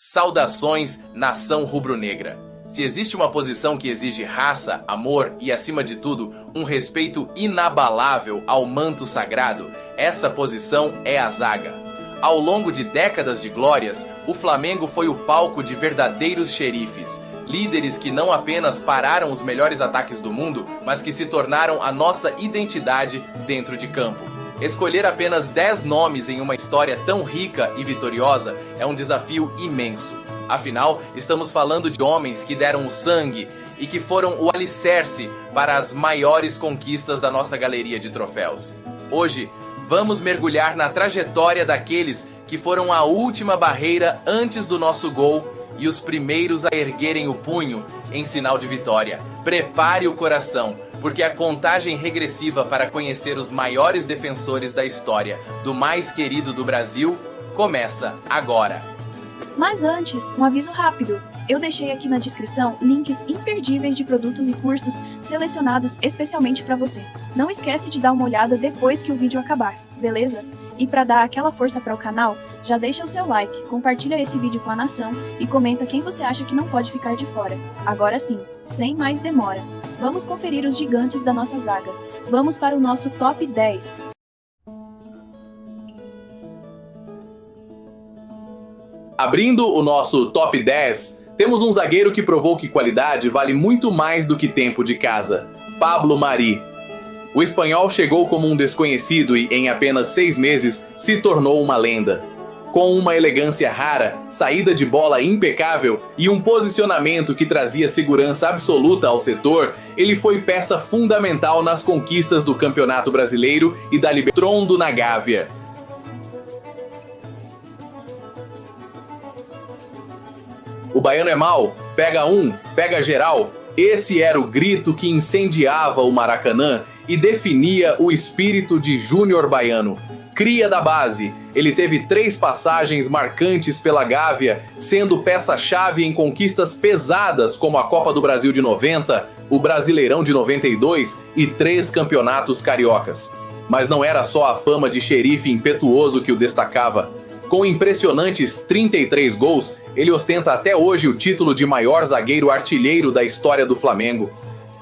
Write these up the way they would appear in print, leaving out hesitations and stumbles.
Saudações, nação rubro-negra. Se existe uma posição que exige raça, amor e, acima de tudo, um respeito inabalável ao manto sagrado, essa posição é a zaga. Ao longo de décadas de glórias, o Flamengo foi o palco de verdadeiros xerifes, líderes que não apenas pararam os melhores ataques do mundo, mas que se tornaram a nossa identidade dentro de campo. Escolher apenas 10 nomes em uma história tão rica e vitoriosa é um desafio imenso. Afinal, estamos falando de homens que deram o sangue e que foram o alicerce para as maiores conquistas da nossa galeria de troféus. Hoje, vamos mergulhar na trajetória daqueles que foram a última barreira antes do nosso gol e os primeiros a erguerem o punho em sinal de vitória. Prepare o coração, porque a contagem regressiva para conhecer os maiores defensores da história do mais querido do Brasil começa agora. Mas antes, um aviso rápido. Eu deixei aqui na descrição links imperdíveis de produtos e cursos selecionados especialmente para você. Não esquece de dar uma olhada depois que o vídeo acabar, beleza? E para dar aquela força para o canal, já deixa o seu like, compartilha esse vídeo com a nação e comenta quem você acha que não pode ficar de fora. Agora sim, sem mais demora, vamos conferir os gigantes da nossa zaga. Vamos para o nosso top 10. Abrindo o nosso top 10, temos um zagueiro que provou que qualidade vale muito mais do que tempo de casa: Pablo Mari. O espanhol chegou como um desconhecido e, em apenas 6 meses, se tornou uma lenda. Com uma elegância rara, saída de bola impecável e um posicionamento que trazia segurança absoluta ao setor, ele foi peça fundamental nas conquistas do Campeonato Brasileiro e da Libertadores. Trondo na Gávea. O baiano é mau, pega um, pega geral. Esse era o grito que incendiava o Maracanã e definia o espírito de Júnior Baiano. Cria da base, ele teve 3 passagens marcantes pela Gávea, sendo peça-chave em conquistas pesadas como a Copa do Brasil de 90, o Brasileirão de 92 e 3 campeonatos cariocas. Mas não era só a fama de xerife impetuoso que o destacava. Com impressionantes 33 gols, ele ostenta até hoje o título de maior zagueiro artilheiro da história do Flamengo.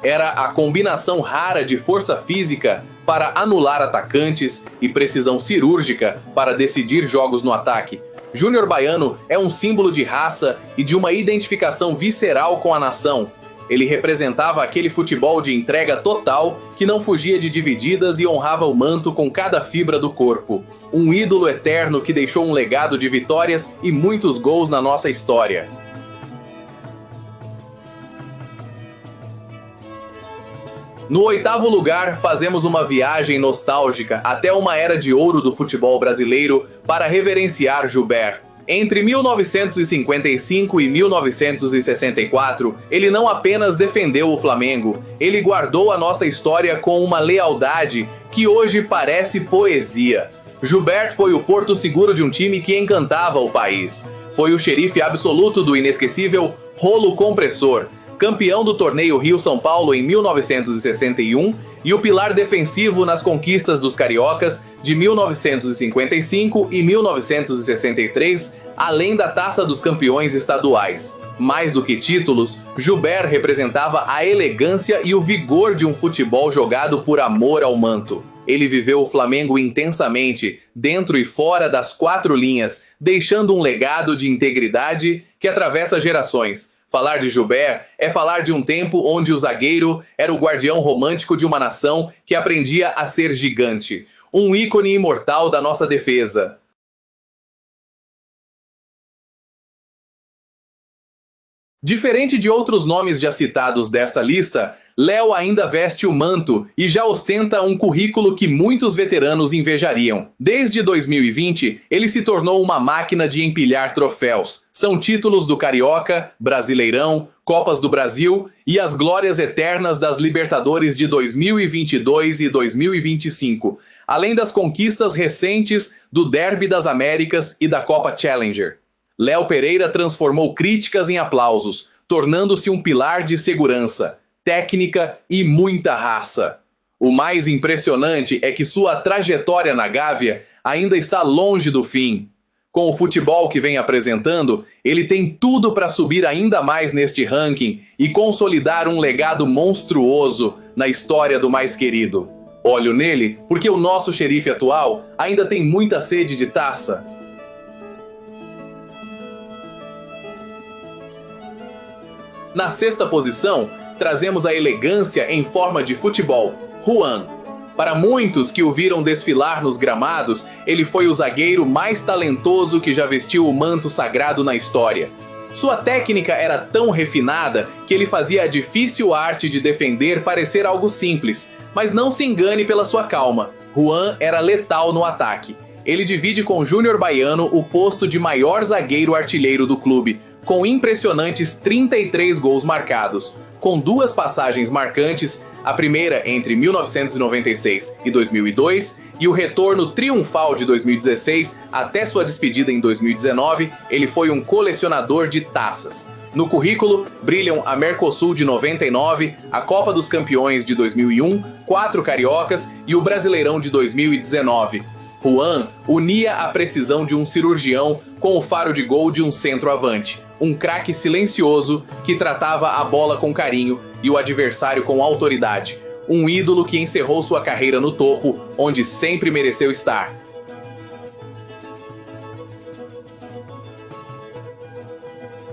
Era a combinação rara de força física para anular atacantes e precisão cirúrgica para decidir jogos no ataque. Júnior Baiano é um símbolo de raça e de uma identificação visceral com a nação. Ele representava aquele futebol de entrega total que não fugia de divididas e honrava o manto com cada fibra do corpo. Um ídolo eterno que deixou um legado de vitórias e muitos gols na nossa história. No 8º lugar, fazemos uma viagem nostálgica até uma era de ouro do futebol brasileiro para reverenciar Gilbert. Entre 1955 e 1964, ele não apenas defendeu o Flamengo, ele guardou a nossa história com uma lealdade que hoje parece poesia. Gilbert foi o porto seguro de um time que encantava o país. Foi o xerife absoluto do inesquecível rolo compressor, campeão do torneio Rio-São Paulo em 1961 e o pilar defensivo nas conquistas dos cariocas de 1955 e 1963, além da Taça dos Campeões estaduais. Mais do que títulos, Gilbert representava a elegância e o vigor de um futebol jogado por amor ao manto. Ele viveu o Flamengo intensamente, dentro e fora das 4 linhas, deixando um legado de integridade que atravessa gerações. Falar de Gilbert é falar de um tempo onde o zagueiro era o guardião romântico de uma nação que aprendia a ser gigante. Um ícone imortal da nossa defesa. Diferente de outros nomes já citados desta lista, Léo ainda veste o manto e já ostenta um currículo que muitos veteranos invejariam. Desde 2020, ele se tornou uma máquina de empilhar troféus. São títulos do Carioca, Brasileirão, Copas do Brasil e as glórias eternas das Libertadores de 2022 e 2025, além das conquistas recentes do Derby das Américas e da Copa Challenger. Léo Pereira transformou críticas em aplausos, tornando-se um pilar de segurança, técnica e muita raça. O mais impressionante é que sua trajetória na Gávea ainda está longe do fim. Com o futebol que vem apresentando, ele tem tudo para subir ainda mais neste ranking e consolidar um legado monstruoso na história do mais querido. Olho nele porque o nosso xerife atual ainda tem muita sede de taça. Na sexta posição, trazemos a elegância em forma de futebol, Juan. Para muitos que o viram desfilar nos gramados, ele foi o zagueiro mais talentoso que já vestiu o manto sagrado na história. Sua técnica era tão refinada que ele fazia a difícil arte de defender parecer algo simples, mas não se engane pela sua calma. Juan era letal no ataque. Ele divide com Júnior Baiano o posto de maior zagueiro artilheiro do clube, com impressionantes 33 gols marcados, com duas passagens marcantes, a primeira entre 1996 e 2002 e o retorno triunfal de 2016 até sua despedida em 2019, ele foi um colecionador de taças. No currículo, brilham a Mercosul de 99, a Copa dos Campeões de 2001, 4 cariocas e o Brasileirão de 2019. Juan unia a precisão de um cirurgião com o faro de gol de um centroavante. Um craque silencioso que tratava a bola com carinho e o adversário com autoridade. Um ídolo que encerrou sua carreira no topo, onde sempre mereceu estar.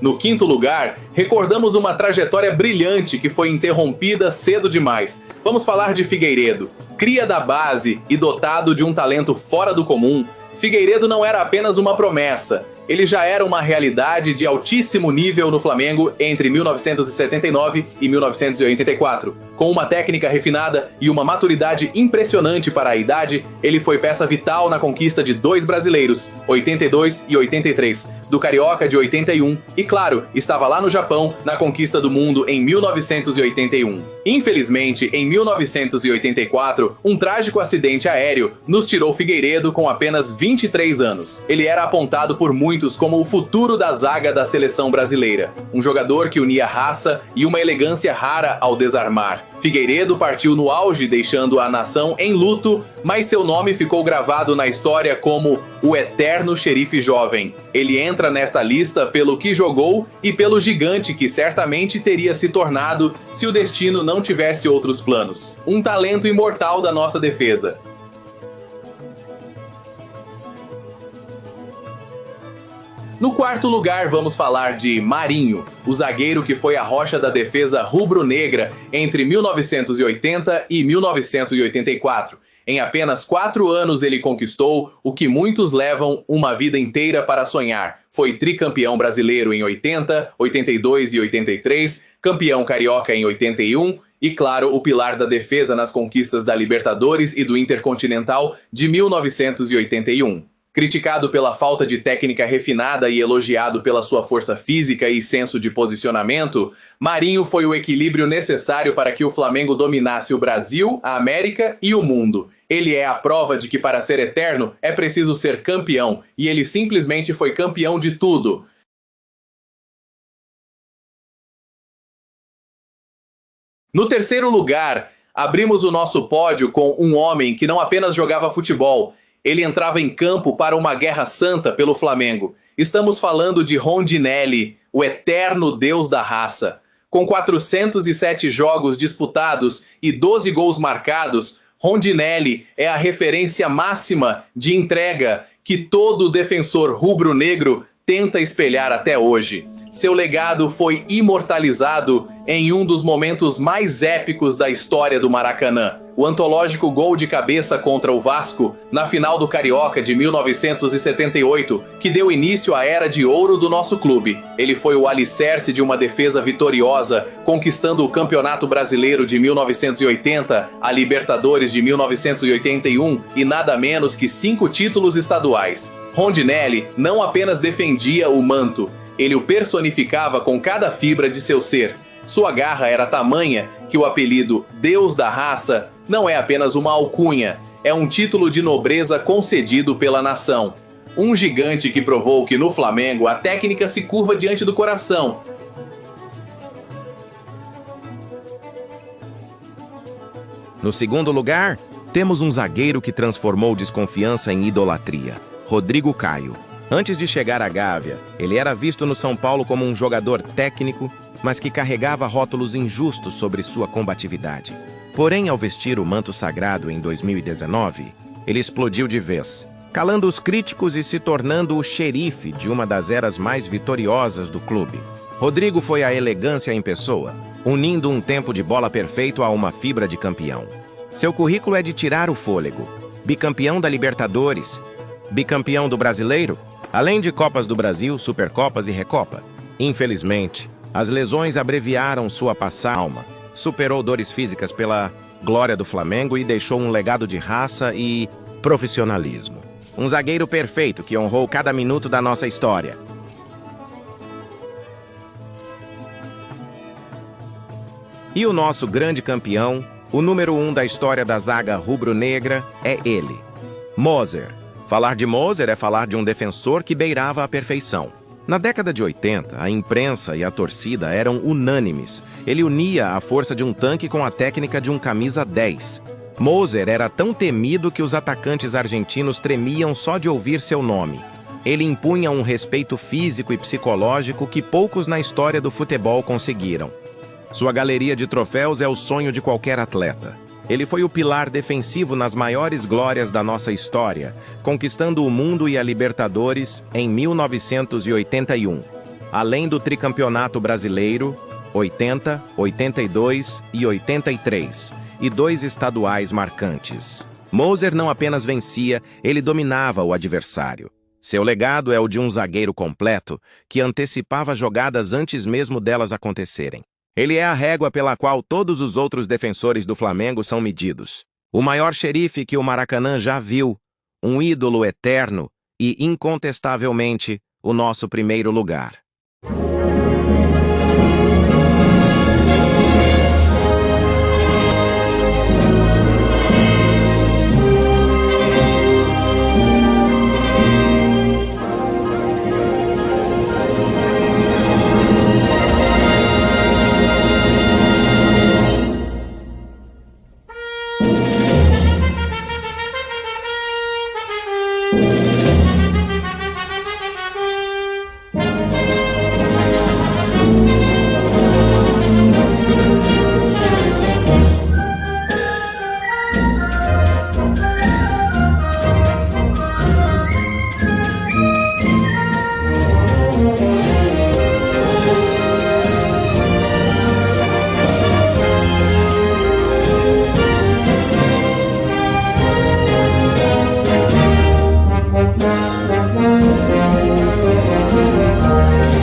No quinto lugar, recordamos uma trajetória brilhante que foi interrompida cedo demais. Vamos falar de Figueiredo. Cria da base e dotado de um talento fora do comum, Figueiredo não era apenas uma promessa. Ele já era uma realidade de altíssimo nível no Flamengo entre 1979 e 1984. Com uma técnica refinada e uma maturidade impressionante para a idade, ele foi peça vital na conquista de 2 brasileiros, 82 e 83, do Carioca de 81 e, claro, estava lá no Japão na conquista do mundo em 1981. Infelizmente, em 1984, um trágico acidente aéreo nos tirou Figueiredo com apenas 23 anos. Ele era apontado por muitos como o futuro da zaga da seleção brasileira. Um jogador que unia raça e uma elegância rara ao desarmar. Figueiredo partiu no auge, deixando a nação em luto, mas seu nome ficou gravado na história como o eterno xerife jovem. Ele entra nesta lista pelo que jogou e pelo gigante que certamente teria se tornado se o destino não tivesse outros planos. Um talento imortal da nossa defesa. No quarto lugar, vamos falar de Marinho, o zagueiro que foi a rocha da defesa rubro-negra entre 1980 e 1984. Em apenas 4 anos ele conquistou o que muitos levam uma vida inteira para sonhar. Foi tricampeão brasileiro em 80, 82 e 83, campeão carioca em 81 e, claro, o pilar da defesa nas conquistas da Libertadores e do Intercontinental de 1981. Criticado pela falta de técnica refinada e elogiado pela sua força física e senso de posicionamento, Marinho foi o equilíbrio necessário para que o Flamengo dominasse o Brasil, a América e o mundo. Ele é a prova de que para ser eterno é preciso ser campeão, e ele simplesmente foi campeão de tudo. No terceiro lugar, abrimos o nosso pódio com um homem que não apenas jogava futebol, ele entrava em campo para uma guerra santa pelo Flamengo. Estamos falando de Rondinelli, o eterno deus da raça. Com 407 jogos disputados e 12 gols marcados, Rondinelli é a referência máxima de entrega que todo defensor rubro-negro tenta espelhar até hoje. Seu legado foi imortalizado em um dos momentos mais épicos da história do Maracanã. O antológico gol de cabeça contra o Vasco na final do Carioca de 1978, que deu início à era de ouro do nosso clube. Ele foi o alicerce de uma defesa vitoriosa, conquistando o Campeonato Brasileiro de 1980, a Libertadores de 1981 e nada menos que 5 títulos estaduais. Rondinelli não apenas defendia o manto, ele o personificava com cada fibra de seu ser. Sua garra era tamanha que o apelido Deus da Raça não é apenas uma alcunha, é um título de nobreza concedido pela nação. Um gigante que provou que no Flamengo a técnica se curva diante do coração. No segundo lugar, temos um zagueiro que transformou desconfiança em idolatria, Rodrigo Caio. Antes de chegar à Gávea, ele era visto no São Paulo como um jogador técnico, mas que carregava rótulos injustos sobre sua combatividade. Porém, ao vestir o manto sagrado em 2019, ele explodiu de vez, calando os críticos e se tornando o xerife de uma das eras mais vitoriosas do clube. Rodrigo foi a elegância em pessoa, unindo um tempo de bola perfeito a uma fibra de campeão. Seu currículo é de tirar o fôlego. Bicampeão da Libertadores, bicampeão do Brasileiro, além de Copas do Brasil, Supercopas e Recopa. Infelizmente, as lesões abreviaram sua passagem. Superou dores físicas pela glória do Flamengo e deixou um legado de raça e profissionalismo. Um zagueiro perfeito que honrou cada minuto da nossa história. E o nosso grande campeão, o número 1 da história da zaga rubro-negra, é ele, Moser. Falar de Moser é falar de um defensor que beirava a perfeição. Na década de 80, a imprensa e a torcida eram unânimes. Ele unia a força de um tanque com a técnica de um camisa 10. Moser era tão temido que os atacantes argentinos tremiam só de ouvir seu nome. Ele impunha um respeito físico e psicológico que poucos na história do futebol conseguiram. Sua galeria de troféus é o sonho de qualquer atleta. Ele foi o pilar defensivo nas maiores glórias da nossa história, conquistando o mundo e a Libertadores em 1981, além do tricampeonato brasileiro, 80, 82 e 83, e 2 estaduais marcantes. Moser não apenas vencia, ele dominava o adversário. Seu legado é o de um zagueiro completo, que antecipava jogadas antes mesmo delas acontecerem. Ele é a régua pela qual todos os outros defensores do Flamengo são medidos. O maior xerife que o Maracanã já viu, um ídolo eterno e, incontestavelmente, o nosso primeiro lugar.